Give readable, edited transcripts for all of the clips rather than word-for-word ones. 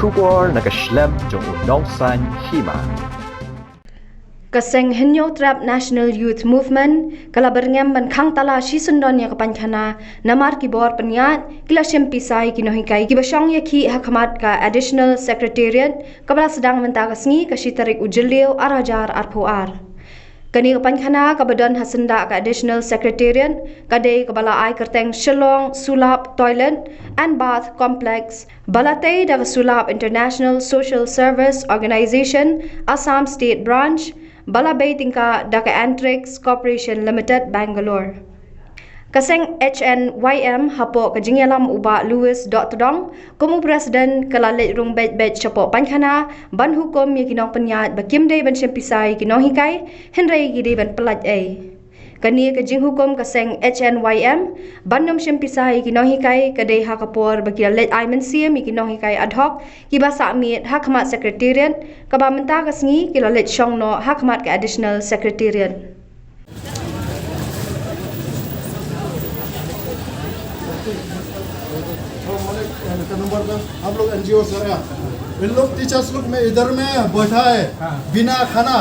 bersyukur nak Islam jong unongsan hima. Kaseng Henyo Trap National Youth Movement kala berngam ban khang tala shi sundon ya kapankhana namar ki bor panyat kila shempisai ki nohikai ki basong ya ki hakamat ka additional secretariat kabla sedang mentagasngi ka shitarik ujilio arajar arpuar kani kapankhana kabadan hasenda ka additional secretariat kadai kabala ai kerteng Shillong Sulap Toilet and Bath Complex Balatei da Sulap International Social Service Organization Assam State Branch Balabay tingka Dhaka Antrix Corporation Limited Bangalore. Kaseng HNYM hapo kajingyalam uba Louis Dotodong kumu presiden kalalit rung bet chapo pankhana ban hukum ya kinong penyat bakim day ban sempisai kinong hikai henry gidi ban pelat ay. Kani kajing hukum kaseng HNYM bandom sempisai kinong hikai kadai hakapor bakilalit ay mensiam kinong hikai ad hoc kibasa amit hakamat secretariat kabamenta kasngi kilalit syongno hakamat ke additional secretariat. हम लोग एनजीओ से हैं इन लोग टीचर्स लोग में इधर में बैठा है बिना खाना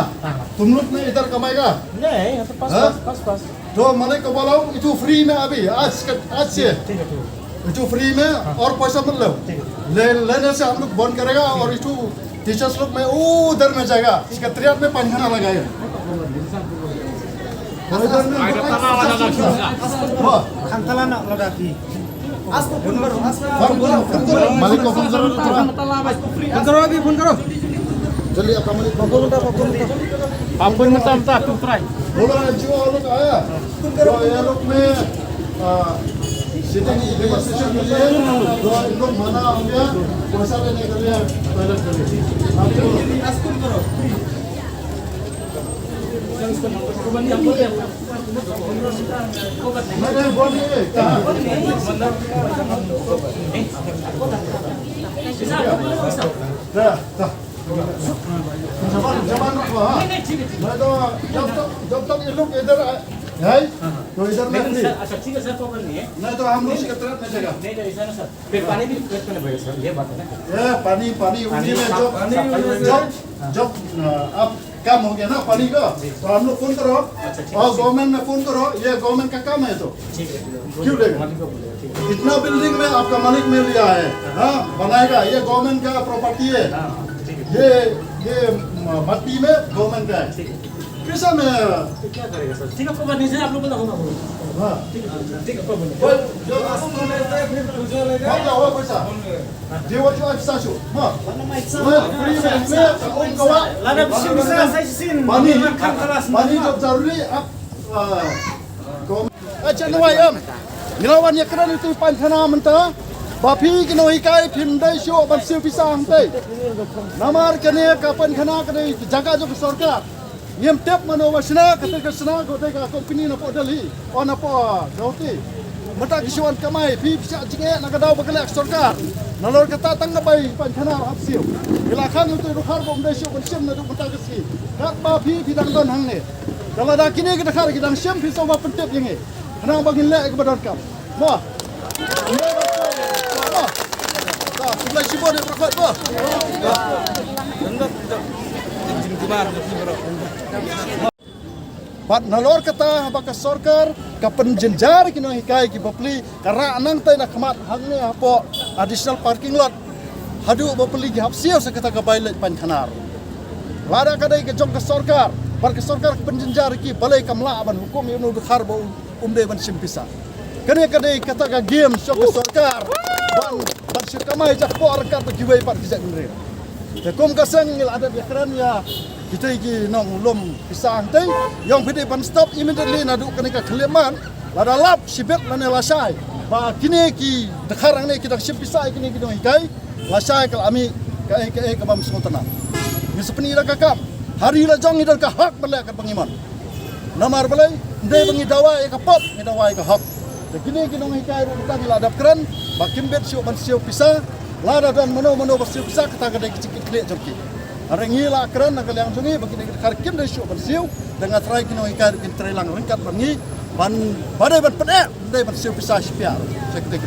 तुम लोग में इधर कमाएगा नहीं तो पास तो मैंने को बोला इटू फ्री में अभी आज से इटू फ्री में और पैसा मत लो लेने से हम लोग बंद करेगा और इटू टीचर्स लोग में उधर में जाएगा सेक्रेटरिएट में पंखाना लगाएगा मालिक को फोन करो अभी फोन करो जल्दी आपका मालिक को फोन आपको मिलता तुम ट्राई बोलो एनजीओ लोग आया तो ये लोग में सिटिंग डेमोन्स्ट्रेशन के लिए तो इन लोग मना हो गया पैसा लेने के लिए टॉयलेट के लिए नहीं बोलिए जबान रखो हाँ मैं तो जब तक ये लोग इधर है तो इधर में अच्छा ठीक है सर प्रॉब्लम नहीं है नहीं तो हम लोग सेक्रेटरिएट में जाएगा नहीं नहीं ऐसा ना सर फिर पानी भी वेस्ट करना पड़ेगा सर ये बात है ना ये पानी उसी में जब आप काम हो गया ना पानी का तो हम लोग फोन करो और गवर्नमेंट में फोन करो ये गवर्नमेंट का काम है तो क्यों लेगा इतना बिल्डिंग में आपका मालिक में लिया है हाँ बनाएगा ये गवर्नमेंट का प्रॉपर्टी है ये मट्टी में गवर्नमेंट का है कैसा में क्या करेगा सर ठीक है प्रॉब्लम नहीं सर आप लोग बताओ हाँ ठीक है प्रॉब्लम हुआ पैसा देवा जो ऐसा शो हाँ फ्री में पानी जब जरूरी आप अच्छा नवायम निलाwan ya keren itu pankhana mentah bapi kena ikai phindai sho bansil pisang tei namar kene ka pankhana kene jaga jo sarkar niam tep mano wasna kata kasna ko te ka company na po dali ona po gauti mata kisuan kamai pi pisa jinge na kadau bakalak sarkar nalor kata tanggapai pankhana hapsiu ilakan itu rukhar bom dai sho bansim na du mata kasi kat bapi bidang don hangne kalau dah kini kita khar kita sim pisau ba pentep jinge Henang bagi lek kepada kau. Wah. Dah, sebelah sibuk dia berkat apa? Pat nalor kata baka sarkar kapan jenjar kino hikai ki bapli kara anang tai nak khamat hangne apo additional parking lot hadu bapli ki hapsiu sakata ka bailet pankhanar. Lada kadai ke jong ka sarkar bar ka sarkar kapan jenjar ki balai kamla ban hukum yu nu khar bo umde ban simpisa kene kadai kata ka game sok sarkar ban sikamai jak por kat giwai pat kijak ngre te kom kasang ngil ada bekran ya kita iki nong lom pisang tei yang pidi ban stop immediately nadu kene ka khleman lada lap sibet lane lasai ba kini ki dekharang ne kita simpisa kini ki dong ikai lasai kal ami ka bam sotana ni sepeni ra kakam hari la jong idal ka hak balak ka pengiman namar balai ndai bangi dawa ka pop ni dawa ka hak de kini ki dong ikai ru tang la dap kran ba kimbet sio ban sio pisa lada dan mono sio pisa kata ka dai kicik kle jomki arengi la kran na kaliang sungi bagi ni kar kim dai sio ban sio dengan trai ki dong ikai kin trai lang lengkap bangi ban badai ban pede ndai ban sio pisa sipia sekte